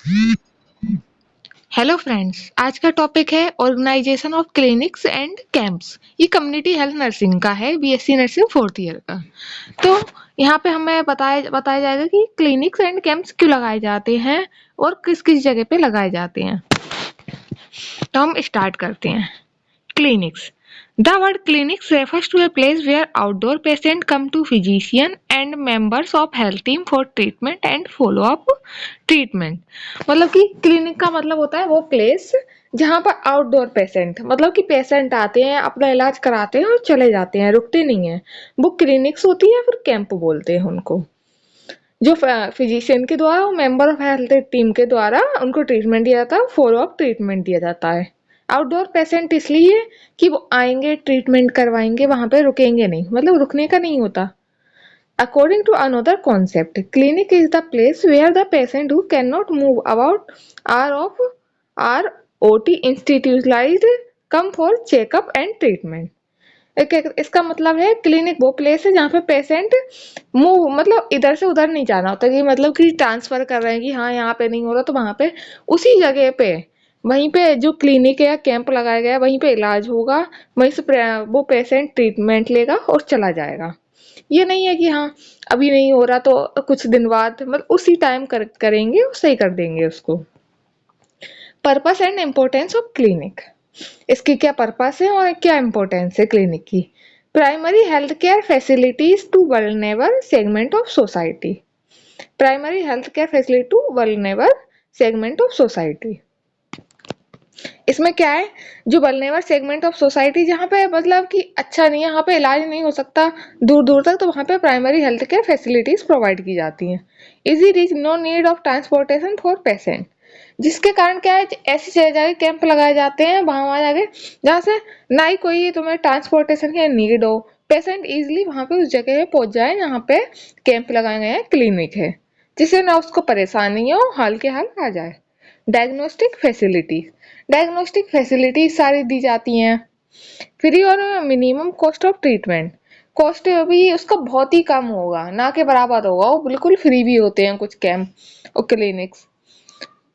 Hello friends, आज का topic है organisation of clinics and camps. ये कम्युनिटी हेल्थ नर्सिंग का है, बीएससी नर्सिंग फोर्थ ईयर का। तो यहाँ पे हमें बताया जाएगा कि क्लिनिक्स एंड कैंप्स क्यों लगाए जाते हैं और किस किस जगह पे लगाए जाते हैं। तो हम स्टार्ट करते हैं। Clinics. The word clinics refers to a place where outdoor patients come to physician and members of health team for treatment and follow-up treatment. मतलब कि क्लिनिक का मतलब होता है वो प्लेस जहाँ पर आउटडोर पेशेंट मतलब कि पेशेंट आते हैं, अपना इलाज कराते हैं और चले जाते हैं, रुकते नहीं हैं। वो क्लिनिक्स होती है, फिर कैंप बोलते हैं उनको। जो फिजिशियन के द्वारा और मेंबर ऑफ हेल्थ टीम के द्वारा उनको ट्रीटमेंट दिया जाता है, फॉलो अप ट्रीटमेंट दिया जाता है। आउटडोर पेशेंट इसलिए कि वो आएंगे, ट्रीटमेंट करवाएंगे, वहां पे रुकेंगे नहीं, मतलब रुकने का नहीं होता। According to another concept, clinic is the place where the patient who cannot move about are of are OT institutionalized come for checkup and treatment. इसका मतलब है क्लिनिक वो प्लेस है जहाँ पे पेशेंट मूव मतलब इधर से उधर नहीं जाना होता कि मतलब कि ट्रांसफर कर रहे हैं कि हाँ यहाँ पे नहीं हो रहा तो वहां पे उसी जगह पे वहीं पे जो क्लिनिक है या कैंप लगाया गया है वहीं पे इलाज होगा। वहीं से वो पेशेंट ट्रीटमेंट लेगा और चला जाएगा। ये नहीं है कि हाँ अभी नहीं हो रहा तो कुछ दिन बाद मतलब उसी टाइम करेंगे और सही कर देंगे उसको। Purpose and importance of clinic. इसकी क्या पर्पस है और क्या इम्पोर्टेंस है क्लिनिक की। Primary health care facilities to vulnerable segment of society. Primary health care facility to vulnerable segment of society. इसमें क्या है, जो वल्नरेबल सेगमेंट ऑफ सोसाइटी जहाँ पे मतलब कि अच्छा नहीं है, यहाँ पे इलाज नहीं हो सकता दूर दूर तक, तो वहाँ पे primary health care facilities provide की जाती हैं। Easy reach, no need of transportation for patient. जिसके कारण क्या है, ऐसी जगह कैंप लगाए जाते हैं वहां जाके जहाँ से ना ही कोई तुम्हें ट्रांसपोर्टेशन की नीड हो, पेशेंट इजिली वहां पे उस जगह पे पहुंच जाए जहाँ पे कैंप लगाए गए हैं, क्लिनिक है, जिससे ना उसको परेशानी हो, हाल के हाल आ जाए। Diagnostic facilities. डायग्नोस्टिक फैसिलिटीज सारी दी जाती हैं। फ्री और minimum cost of treatment. Cost भी उसका बहुत ही कम होगा, ना के बराबर होगा, वो बिल्कुल फ्री भी होते हैं कुछ कैंप और clinics.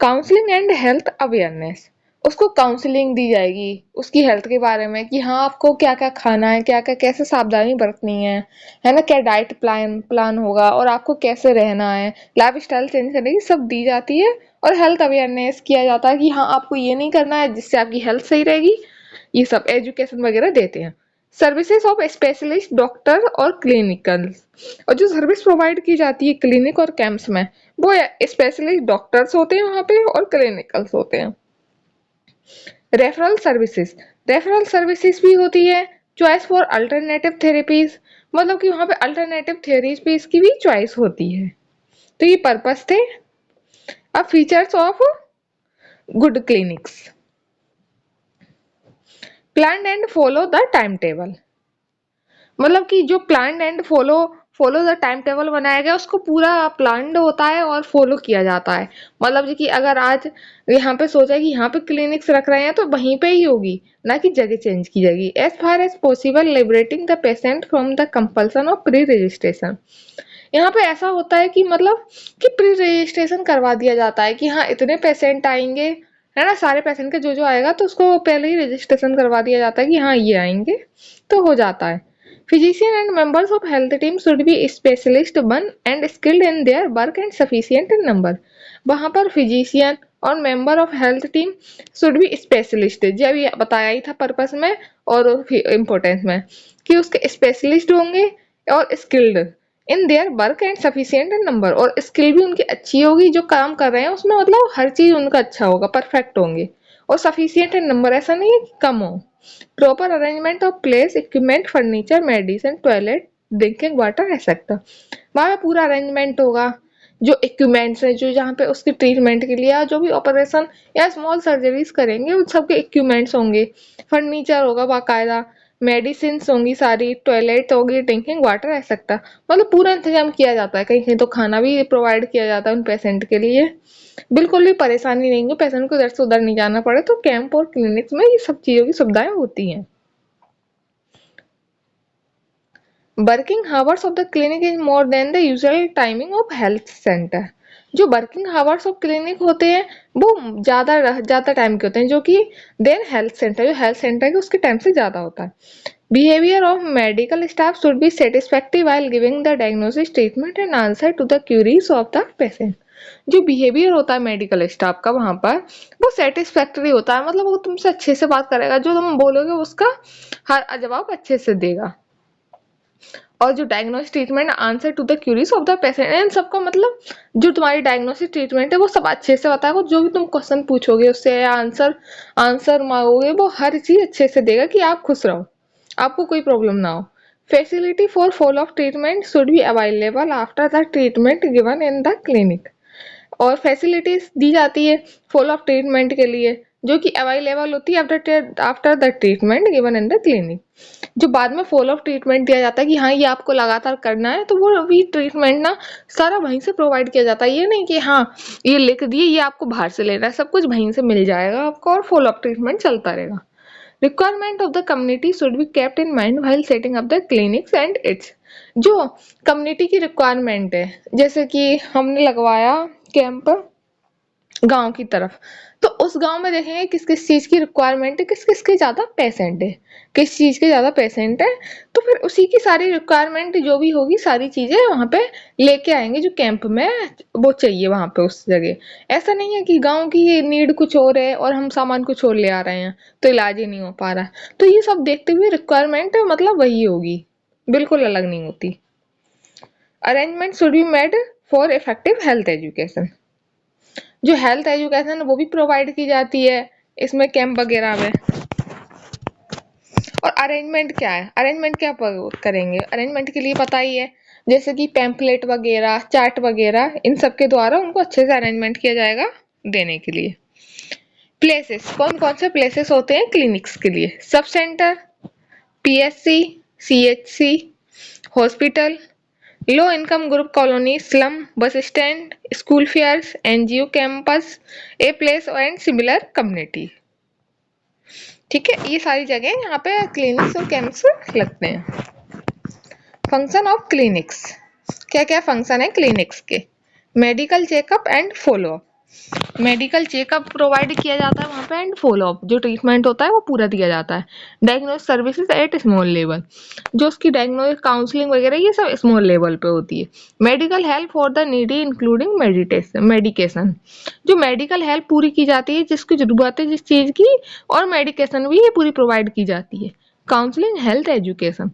Counselling and health awareness. उसको काउंसलिंग दी जाएगी उसकी हेल्थ के बारे में कि हाँ आपको क्या क्या खाना है, क्या क्या कैसे सावधानी बरतनी है ना, क्या डाइट प्लान प्लान होगा और आपको कैसे रहना है, लाइफ स्टाइल चेंज करने की सब दी जाती है। और हेल्थ अवेयरनेस किया जाता है कि हाँ आपको ये नहीं करना है जिससे आपकी हेल्थ सही रहेगी। ये सब एजुकेशन वगैरह देते हैं। सर्विसेज ऑफ स्पेशलिस्ट डॉक्टर और क्लिनिकल। और जो सर्विस प्रोवाइड की जाती है क्लिनिक और कैंप्स में वो स्पेशलिस्ट डॉक्टर्स होते हैं वहां पे और क्लिनिकल्स होते हैं। Referral services. रेफरल सर्विसेज भी होती है। चॉइस फॉर अल्टरनेटिव थेरेपीज, मतलब कि वहां पे अल्टरनेटिव थेरेपीज की भी चॉइस होती है। तो ये पर्पस थे। अब features of good clinics. Plan and follow the time table. मतलब कि जो plan and follow follow the time table बनाया गया उसको पूरा प्लान्ड होता है और फॉलो किया जाता है। मतलब कि अगर आज यहाँ पे सोचा कि यहाँ पे क्लिनिक्स रख रहे हैं तो वहीं पे ही होगी, ना कि जगह चेंज की जाएगी। As far as possible liberating the patient from the compulsion of pre registration. यहाँ पे ऐसा होता है कि मतलब कि प्री रजिस्ट्रेशन करवा दिया जाता है कि हाँ इतने पेशेंट आएंगे, है ना, सारे पेशेंट का जो जो आएगा तो उसको पहले ही रजिस्ट्रेशन करवा दिया जाता है कि हाँ ये आएंगे, तो हो जाता है। Physician and members of health team should be specialist one and skilled in their work and sufficient in number. वहां पर फिजिशियन और member of health team should be specialist, जब ये बताया ही था पर्पस में और इम्पोर्टेंस में कि उसके स्पेशलिस्ट होंगे और skilled in their work and sufficient in number. और स्किल भी उनकी अच्छी होगी, जो काम कर रहे हैं उसमें मतलब हर चीज उनका अच्छा होगा, परफेक्ट होंगे। और सफिशिएंट इन नंबर ऐसा नहीं है कि कम हो। Proper arrangement of place, equipment, furniture, medicine, toilet, drinking water etcetera. वहाँ पूरा अरेंजमेंट होगा, जो इक्विपमेंट्स है जो जहाँ पे उसके ट्रीटमेंट के लिए या जो भी ऑपरेशन या स्मॉल सर्जरीज करेंगे उन सबके इक्विपमेंट्स होंगे। फर्नीचर होगा बाकायदा, मेडिसिन होंगी सारी, टॉयलेट होगी, ड्रिंकिंग वाटर एक्सेट्रा। मतलब पूरा इंतजाम किया जाता है। कहीं कहीं तो खाना भी प्रोवाइड किया जाता है उन पेशेंट के लिए। बिल्कुल भी परेशानी नहीं हो, पेशेंट को इधर से उधर नहीं जाना पड़े, तो कैंप और क्लिनिक्स में ये सब चीजों की सुविधाएं होती हैं। Working hours of the clinic is more than the usual timing of health center. जो वर्किंग आवर्स ऑफ क्लिनिक होते हैं वो ज़्यादा टाइम के होते हैं, जो कि देन हेल्थ सेंटर, जो हेल्थ सेंटर के उसके टाइम से ज़्यादा होता है। Behavior of medical staff should be satisfactory while giving the diagnosis, treatment and answer to the queries of the patient। जो बिहेवियर होता है मेडिकल स्टाफ का वहां पर वो सेटिस्फैक्टरी होता है, मतलब वो तुमसे अच्छे से बात करेगा, जो तुम बोलोगे उसका हर जवाब अच्छे से देगा। और जो diagnosis treatment answer to the queries of the patient, इन सबका मतलब जो तुम्हारी डायग्नोसिस ट्रीटमेंट है वो सब अच्छे से बताएगा, जो भी तुम क्वेश्चन पूछोगे उससे आंसर आंसर मांगोगे वो हर चीज अच्छे से देगा कि आप खुश रहो, आपको कोई प्रॉब्लम ना हो। Facility for follow up treatment should be available after the treatment given in the clinic. और फैसिलिटीज दी जाती है फॉलो अप ट्रीटमेंट के लिए जो कि अवेलेबल होती है after the treatment given in the clinic. जो बाद में फॉलो अप ट्रीटमेंट दिया जाता है कि हाँ ये आपको लगातार करना है, तो वो भी ट्रीटमेंट ना सारा वहीं से प्रोवाइड किया जाता है। ये नहीं कि हाँ ये लिख दिए ये आपको बाहर से लेना है, सब कुछ वहीं से मिल जाएगा आपको और फॉलो अप ट्रीटमेंट चलता रहेगा। Requirement of the community should be kept in mind while setting up the clinics and it's. जो कम्युनिटी की रिक्वायरमेंट है, जैसे कि हमने लगवाया कैंप गांव की तरफ, तो उस गांव में देखेंगे किस किस चीज की रिक्वायरमेंट है, किस किस के ज्यादा पेशेंट है, किस चीज के ज्यादा पेशेंट है, तो फिर उसी की सारी रिक्वायरमेंट जो भी होगी सारी चीजें वहां पे लेके आएंगे जो कैंप में वो चाहिए वहां पे उस जगह। ऐसा नहीं है कि गांव की नीड कुछ और है और हम सामान कुछ और ले आ रहे हैं तो इलाज ही नहीं हो पा रहा। तो ये सब देखते हुए रिक्वायरमेंट मतलब वही होगी, बिल्कुल अलग नहीं होती। Arrangement should be made for effective health education. जो हेल्थ एजुकेशन वो भी प्रोवाइड की जाती है इसमें कैंप वगैरह में। और अरेंजमेंट क्या है, अरेंजमेंट क्या करेंगे, अरेंजमेंट के लिए पता ही है, जैसे कि पैम्पलेट वगैरह चार्ट वगैरह इन सब के द्वारा उनको अच्छे से अरेंजमेंट किया जाएगा देने के लिए। प्लेसेस, कौन कौन से प्लेसेस होते हैं क्लिनिक्स के लिए, sub centre, PHC, CHC, hospital, low income group colony, slum, bus stand, school fairs, NGO campus, a place and similar community. ठीक है, ये सारी जगह यहाँ पे क्लिनिक्स और कैंप्स लगते हैं। फंक्शन ऑफ क्लिनिक्स, क्या क्या फंक्शन है क्लिनिक्स के। Medical checkup and follow up, medical checkup provide किया जाता है वहाँ पे एंड फॉलो अप जो ट्रीटमेंट होता है वो पूरा दिया जाता है। Diagnose services at small level, जो उसकी डायग्नोस काउंसलिंग वगैरह ये सब स्मॉल लेवल पे होती है। Medical help for the needy including medication, जो मेडिकल हेल्प पूरी की जाती है जिसकी जरूरत है जिस चीज की, और मेडिकेशन भी ये पूरी प्रोवाइड की जाती है। काउंसलिंग हेल्थ एजुकेशन,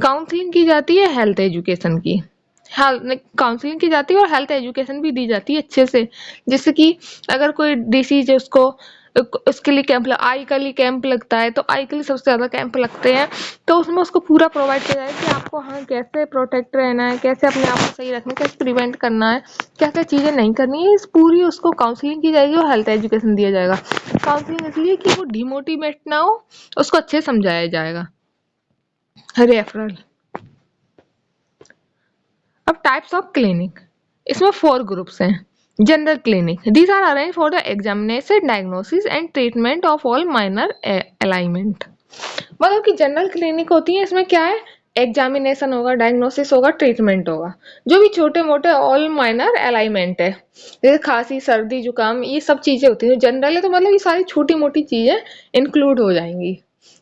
काउंसलिंग की जाती है हेल्थ एजुकेशन की, हेल्थ काउंसलिंग की जाती है और हेल्थ एजुकेशन भी दी जाती है अच्छे से। जैसे कि अगर कोई डिसीज है उसको उसके लिए कैंप, आई का लिए कैंप लगता है तो आई के लिए सबसे ज्यादा कैंप लगते हैं, तो उसमें उसको पूरा प्रोवाइड किया जाए कि आपको हाँ कैसे प्रोटेक्ट रहना है, कैसे अपने आप को सही रखना है, कैसे प्रिवेंट करना है, क्या क्या चीजें नहीं करनी है, इस पूरी उसको काउंसलिंग की जाएगी और हेल्थ एजुकेशन दिया जाएगा। काउंसलिंग इसलिए कि वो डिमोटिवेट ना हो, उसको अच्छे समझाया जाएगा। रेफरल। अब टाइप्स ऑफ क्लिनिक, इसमें 4 ग्रुप्स हैं। General clinic, these are arrange for the examination diagnosis and treatment of all minor alignment. मतलब कि जनरल क्लिनिक होती है, इसमें क्या है, एग्जामिनेशन होगा, डायग्नोसिस होगा, ट्रीटमेंट होगा, जो भी छोटे मोटे ऑल माइनर अलाइनमेंट है जैसे खांसी सर्दी जुकाम ये सब चीजें होती हैं। जनरल है तो मतलब ये सारी छोटी मोटी चीजें इंक्लूड हो जाएंगी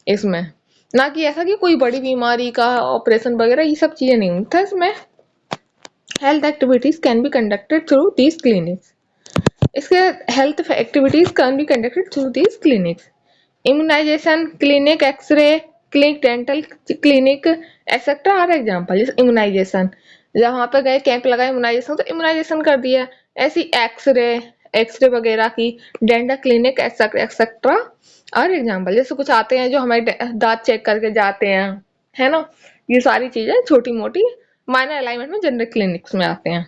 इसमें, ना कि ऐसा कि कोई बड़ी बीमारी का ऑपरेशन वगैरह ये सब चीजें नहीं होती इसमें। Health activities can be conducted through these clinics, इसके health activities can be conducted through these clinics. Immunisation clinic, x-ray clinic, dental clinic etcetera are example. जैसे इम्यूनाइजेशन, जहाँ पे गए कैंप लगाए इम्यूनाइजेशन तो इम्यूनाइजेशन कर दिया, ऐसी एक्सरे एक्सरे वगैरह की, डेंटल क्लिनिक एक्सेट्रा और एग्जाम्पल। जैसे कुछ आते हैं जो हमारे दांत चेक करके जाते हैं, है ना, ये सारी चीजें छोटी मोटी माइनर अलाइनमेंट में जनरल क्लिनिक्स में आते हैं।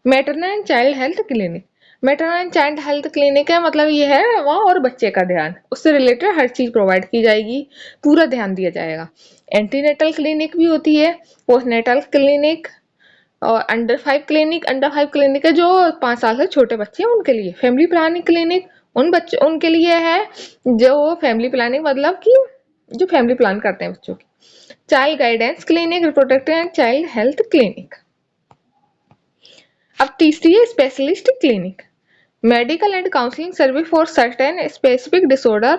Maternal and child health clinic, maternal and child health clinic है मतलब ये है वहाँ और बच्चे का ध्यान, उससे रिलेटेड हर चीज प्रोवाइड की जाएगी, पूरा ध्यान दिया जाएगा। एंटीनेटल क्लिनिक भी होती है, पोस्टनेटल क्लिनिक और अंडर 5 क्लिनिक है जो 5 साल से छोटे बच्चे हैं उनके लिए। फैमिली प्लानिंग क्लिनिक उन बच्चे उनके लिए है जो फैमिली प्लानिंग मतलब कि जो फैमिली प्लान करते हैं बच्चों की। Child guidance clinic, reproductive and child health clinic. अब तीसरी है specialist clinic. Medical and counselling service for certain specific disorder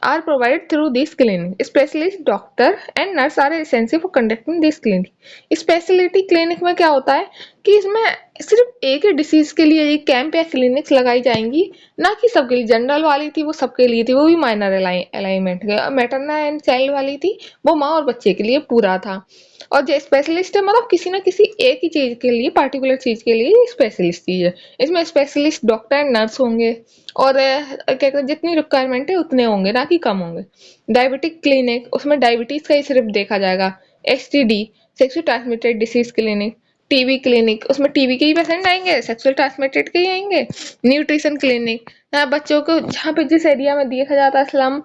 are provided through this clinic. Specialist doctor and nurse are essential for conducting this clinic. Speciality clinic में क्या होता है कि इसमें सिर्फ एक ही डिसीज के लिए एक कैंप या क्लिनिक्स लगाई जाएंगी, ना कि सबके लिए। जनरल वाली थी वो सबके लिए थी, वो भी minor alignment. Maternal and child वाली थी वो माँ और बच्चे के लिए पूरा था। और जो स्पेशलिस्ट है मतलब किसी ना किसी एक ही चीज के लिए, पर्टिकुलर चीज के लिए स्पेशलिस्ट चीज है। इसमें स्पेशलिस्ट डॉक्टर एंड नर्स होंगे और क्या कहते हैं जितनी रिक्वायरमेंट है उतने होंगे, ना कि कम होंगे। डायबिटिक क्लिनिक, उसमें डायबिटीज का ही सिर्फ देखा जाएगा। STD, sexual transmitted disease clinic. TB clinic, उसमें टीबी के ही पेशेंट आएंगे, सेक्सुअल ट्रांसमिटेड के ही आएंगे। न्यूट्रिशन क्लिनिक, यहाँ बच्चों को जहाँ पे जिस एरिया में देखा जाता है स्लम,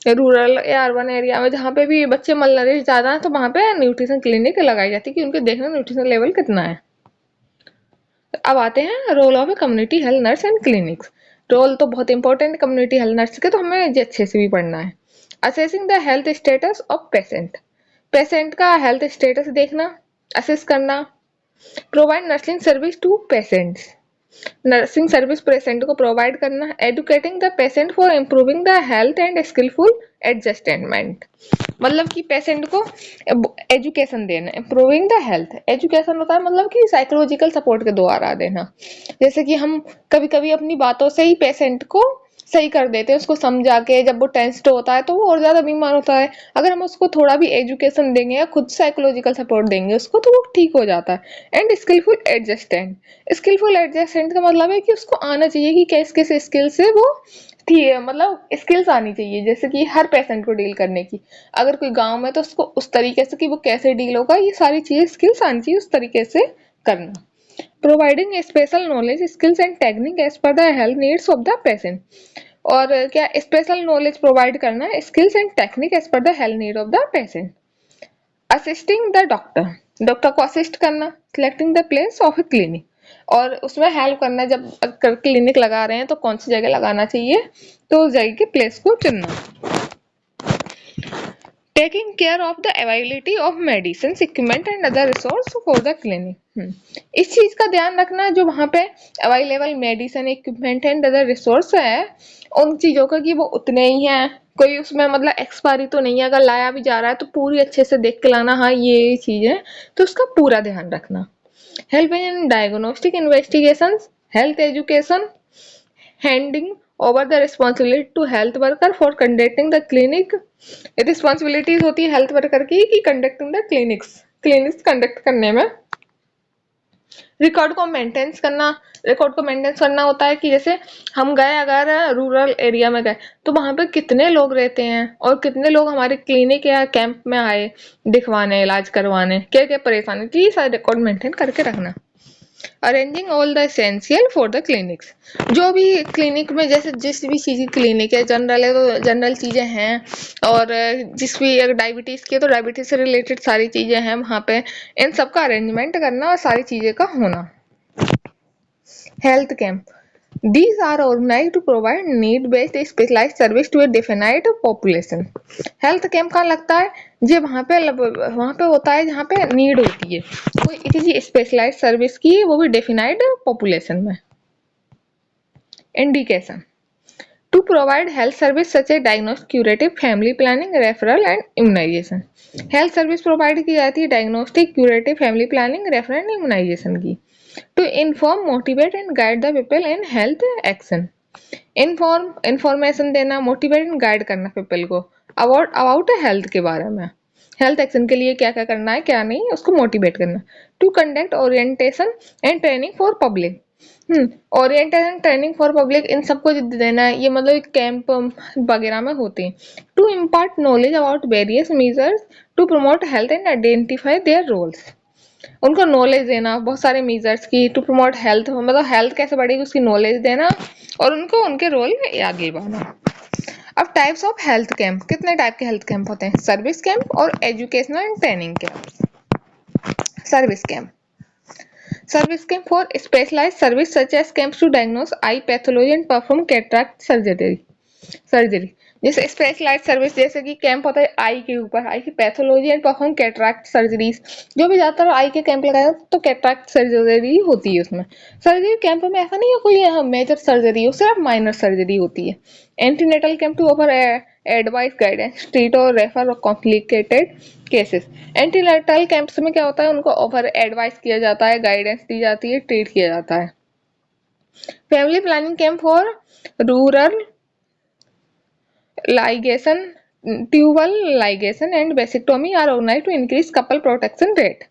रूरल या अर्बन एरिया में जहाँ पे भी बच्चे मलनरिश ज्यादा है तो वहाँ पे न्यूट्रिशन क्लिनिक लगाई जाती है कि उनके देखना न्यूट्रिशन लेवल कितना है। अब आते हैं role of a community health nurse and clinics. Role तो बहुत इंपॉर्टेंट कम्युनिटी हेल्थ नर्स के, तो हमें अच्छे से भी पढ़ना है। Assessing the health status of patient, patient का हेल्थ स्टेटस देखना, असेस करना। Provide nursing service to patients, nursing service patient को प्रोवाइड करना। Educating the patient for improving the health and skilful adjustment, मतलब कि पेशेंट को एजुकेशन देना। Improving the health, education होता है मतलब कि साइकोलॉजिकल सपोर्ट के द्वारा देना। जैसे कि हम कभी कभी अपनी बातों से ही पेशेंट को सही कर देते हैं, उसको समझा के। जब वो टेंस्ड होता है तो वो और ज्यादा बीमार होता है, अगर हम उसको थोड़ा भी एजुकेशन देंगे या खुद साइकोलॉजिकल सपोर्ट देंगे उसको तो वो ठीक हो जाता है। And skilful adjustment, skilful adjustment का मतलब है कि उसको आना चाहिए कि किस किस स्किल से वो थी, मतलब स्किल्स आनी चाहिए जैसे कि हर पेशेंट को डील करने की। अगर कोई गांव में तो उसको उस तरीके से कि वो कैसे डील होगा, ये सारी चीजें स्किल्स आनी चाहिए उस तरीके से करना। Providing special knowledge skills and technique as per the health needs of the patient, और क्या स्पेशल नॉलेज प्रोवाइड करना है, skills and technique as per the health need of the patient. Assisting the doctor, doctor को assist करना। Selecting the place of a clinic, और उसमें help करना। जब क्लिनिक लगा रहे हैं तो कौन सी जगह लगाना चाहिए तो उस जगह के प्लेस को चुनना। Taking care of the availability of medicine equipment and other resource for the clinic, इस चीज का ध्यान रखना जो वहां पे available medicine equipment and other resource है उन चीजों का कि वो उतने ही हैं, कोई उसमें मतलब एक्सपायरी तो नहीं है। अगर लाया भी जा रहा है तो पूरी अच्छे से देख के लाना, हाँ ये चीज है, तो उसका पूरा ध्यान रखना। Help in diagnostic investigation, health education, handing over the responsibility to health worker for conducting the clinic। Responsibilities होती है हेल्थ वर्कर की कि कंडक्टिंग द क्लिनिक्स कंडक्ट करने में। रिकॉर्ड को मेंटेन करना, रिकॉर्ड को मेंटेन करना होता है कि जैसे हम गए अगर रूरल एरिया में गए तो वहां पे कितने लोग रहते हैं और कितने लोग हमारे क्लिनिक या कैंप में आए दिखवाने, इलाज करवाने, क्या क्या परेशानी थी, सारे रिकॉर्ड मेंटेन करके रखना। Arranging all the essential for the clinics, जो भी क्लिनिक में जैसे जिस भी चीज़ की क्लिनिक है तो जनरल चीज़ें हैं, और जिस भी अगर डायबिटीज़ की है तो डायबिटीज से रिलेटेड सारी चीज़ें हैं वहाँ पे, इन सब का अरेंजमेंट करना और सारी चीज़ें का होना। Health camp, these are organized to provide need-based specialized service to a definite population। Health camp कहाँ लगता है, जो वहाँ पे होता है जहाँ पे नीड होती है कोई किसी स्पेशलाइज्ड सर्विस की, वो भी डेफिनाइड पॉपुलेशन में। Indication, to provide health service such a diagnostic, curative, family planning, referral and immunisation. Health service provide की जाती है diagnostic, curative, family planning, referral and immunisation की। To inform, motivate and guide the people in health action, information देना, motivate and guide करना people को about health के बारे में, हेल्थ एक्शन के लिए क्या क्या करना है क्या नहीं, उसको मोटिवेट करना। To conduct orientation and training for public, orientation training for public, इन सबको देना है, ये मतलब कैंप वगैरह में होते हैं। To impart knowledge about various measures to promote health and identify their roles, उनको नॉलेज देना बहुत सारे मेजर्स की, टू प्रमोट हेल्थ मतलब हेल्थ कैसे बढ़ेगी उसकी नॉलेज देना और उनको उनके रोल में आगे बढ़ाना। अब टाइप्स ऑफ हेल्थ कैंप, कितने टाइप के हेल्थ कैंप होते हैं, सर्विस कैंप और educational and training camp. Service camp, service camp for specialised service such as camps to diagnose eye pathology and perform cataract surgery, जैसे specialised service, जैसे कि camp होता है आई के ऊपर, आई की pathology and perform cataract surgeries. जो भी ज्यादातर आई के कैंप लगाए तो कैटरैक्ट सर्जरी होती है उसमें। सर्जरी कैंप में ऐसा नहीं है कोई मेजर सर्जरी हो, सिर्फ माइनर सर्जरी होती है। Antenatal camp to offer advice guidance treat और refer complicated cases. Antenatal camps में क्या होता है, उनको ऑफर एडवाइस किया जाता है, गाइडेंस दी जाती है, ट्रीट किया जाता है। Family planning camp for rural ligation, tubal ligation and vasectomy are organised to increase couple protection rate.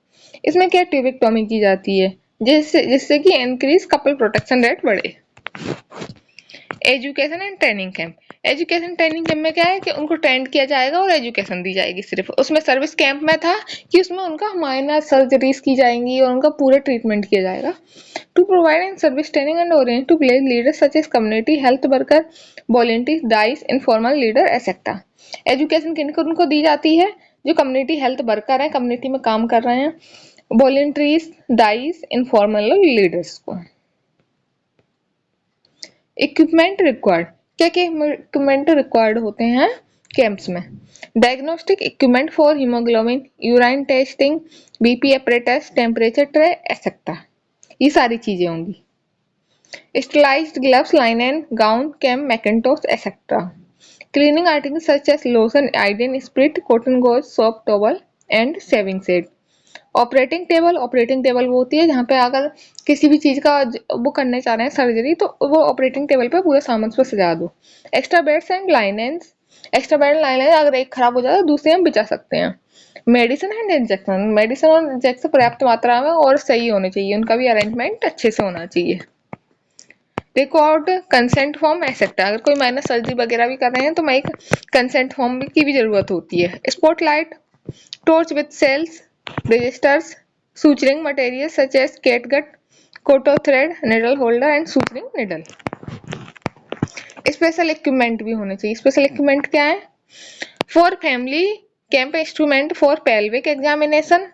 इसमें क्या ट्यूबिक्टोमी की जाती है जिससे जिससे कि इंक्रीज कपल प्रोटेक्शन रेट बढ़े। Education and training camp, education training camp में क्या है कि उनको ट्रेंड किया जाएगा और एजुकेशन दी जाएगी सिर्फ। उसमें सर्विस कैंप में था कि उसमें उनका माइनर सर्जरीज की जाएंगी और उनका पूरा ट्रीटमेंट किया जाएगा। To provide and service training and orient to village leaders such as community health worker, volunteers, dais, informal leader एसेक्टा। एजुकेशन किनको उनको दी जाती है, जो कम्युनिटी हेल्थ वर्कर है, कम्युनिटी में काम कर रहे हैं, वॉलंटियर्स, डाइस, इनफॉर्मल लीडर्स को। इक्विपमेंट रिक्वायर्ड, क्या क्या इक्विपमेंट रिक्वायर्ड होते हैं कैंप्स में। Diagnostic equipment for haemoglobin, urine testing, BP apparatus, temperature tray एसेक्टा, ये सारी चीजें होंगी। Sterilised gloves, linen, gown, cam, mackintosh etcetera. Cleaning articles such as lotion, iodine, spirit, cotton gauze, soap, towel and shaving set. Operating table, operating table वो होती है जहाँ पे अगर किसी भी चीज का वो करने चाह रहे हैं सर्जरी, तो वो ऑपरेटिंग टेबल पे पूरे सामान पे सजा दो। Extra beds and linens, extra bed linens अगर एक खराब हो जाए तो दूसरे हम बिछा सकते हैं। मेडिसिन एंड इंजेक्शन, मेडिसिन और इंजेक्शन पर्याप्त मात्रा में और सही होने चाहिए, उनका भी अरेंजमेंट अच्छे से होना चाहिए। रिकॉर्ड कंसेंट फॉर्म एसेक्ट्रा, अगर कोई माइनर सर्जरी वगैरह भी कर रहे हैं तो मैं एक कंसेंट फॉर्म की भी जरूरत होती है। Spotlight, torch with cells, registers, suturing materials such as catgut, cotton thread, needle holder and suturing needle. Special equipment भी होने चाहिए। स्पेशल इक्विपमेंट क्या है? For family camp instrument for pelvic examination,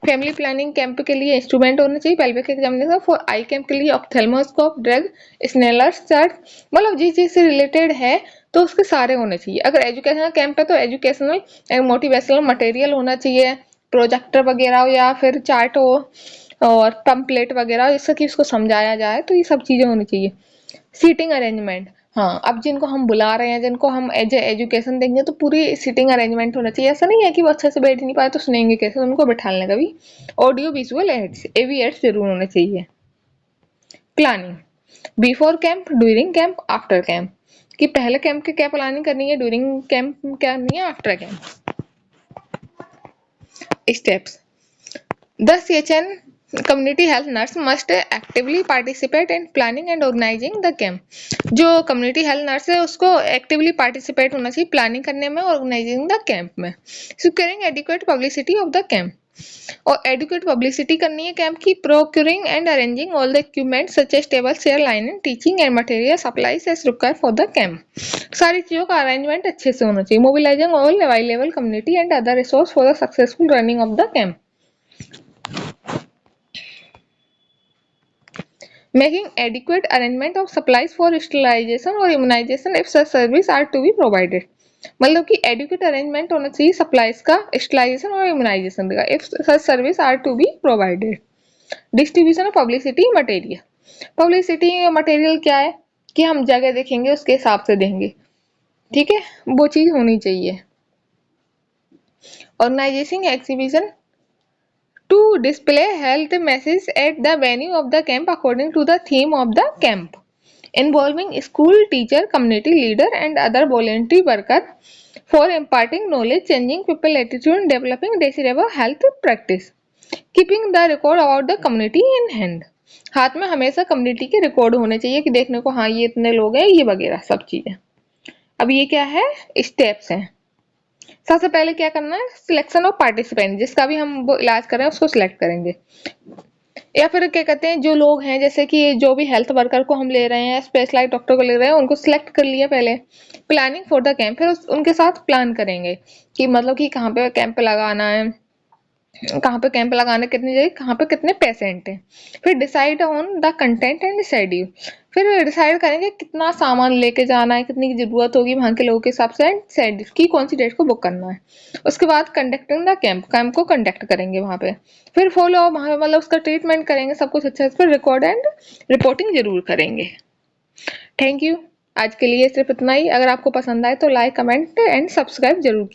family planning camp के लिए instrument होने चाहिए pelvic examination. For eye camp के लिए ऑप्थेल्मोस्कोप, ड्रग, स्नेलर्स चार्ट, मतलब जिस चीज से रिलेटेड है तो उसके सारे होने चाहिए। अगर एजुकेशनल कैंप है तो एजुकेशनल मोटिवेशनल मटेरियल होना चाहिए, प्रोजेक्टर वगैरह हो या फिर चार्ट हो और पम्पलेट वगैरह, जिससे कि उसको समझाया जाए, तो ये सब चीजें होनी चाहिए। सीटिंग अरेंजमेंट, हाँ, अब जिनको हम बुला रहे हैं, जिनको हम एज एजुकेशन देंगे तो पूरी सीटिंग अरेंजमेंट होना चाहिए। ऐसा नहीं है कि वो अच्छे से बैठ नहीं पाए तो सुनेंगे कैसे, उनको बैठाने का भी ऑडियो विजुअल एड्स, एवी एड्स जरूर होने चाहिए। Planning, before camp, during camp, after camp, कि पहले कैंप की क्या प्लानिंग करनी है, ड्यूरिंग कैंप क्या करनी है, after camp. Steps, the CHN community health nurse must actively participate in planning and organizing the camp। जो community health nurse है उसको actively participate होना चाहिए प्लानिंग करने में, organizing the camp में। securing adequate publicity of the camp, और educate publicity करनी है कैंप की। Procuring and arranging all the equipment such as table, chair, line, teaching and material supplies as required for the camp, सारी चीजों का arrangement अच्छे से होना चाहिए। Mobilising all available community and other resource for the successful running of the camp. Making adequate arrangement of supplies for sterilization or immunization if such service are to be provided, मतलब कि educate arrangement होना चाहिए supplies का, sterilisation और immunisation का, if such service are to be provided. Distribution of publicity material, publicity material क्या है कि हम जगह देखेंगे उसके हिसाब से देंगे, ठीक है, वो चीज होनी चाहिए। Organising exhibition to display health messages at the venue of the camp according to the theme of the camp, involving school teacher, community leader and other voluntary worker for imparting knowledge, changing people attitude and developing desirable health practice, keeping the record about the community in hand, हाथ में हमेशा community के record होने चाहिए कि देखने को हाँ ये इतने लोग हैं, ये वगैरह सब चीजें। अब ये क्या है, स्टेप्स हैं। सबसे पहले क्या करना है, सिलेक्शन ऑफ पार्टिसिपेंट, जिसका भी हम वो इलाज कर रहे हैं उसको सिलेक्ट करेंगे, या फिर क्या कहते हैं जो लोग हैं, जैसे कि जो भी हेल्थ वर्कर को हम ले रहे हैं, स्पेशलाइज्ड डॉक्टर को ले रहे हैं, उनको सिलेक्ट कर लिया पहले। प्लानिंग फॉर द कैंप, फिर उनके साथ प्लान करेंगे कि मतलब कि कहाँ पे कैंप लगाना है, कहाँ पे कैंप लगाने कितनी जगह, कहाँ पे कितने पेशेंट हैं। फिर decide on the content and schedule, फिर डिसाइड करेंगे कितना सामान लेके जाना है, कितनी की जरूरत होगी वहाँ के लोगों के हिसाब से, एंड शेड्यूल की कौन सी डेट को बुक करना है। उसके बाद कंडक्टिंग द कैंप, कैंप को कंडक्ट करेंगे वहाँ पे। फिर फॉलो वहाँ मतलब उसका ट्रीटमेंट करेंगे, सब कुछ अच्छे से, फिर रिकॉर्ड एंड रिपोर्टिंग जरूर करेंगे। Thank you. आज के लिए सिर्फ इतना ही। अगर आपको पसंद आए तो लाइक, कमेंट एंड सब्सक्राइब जरूर कीजिए।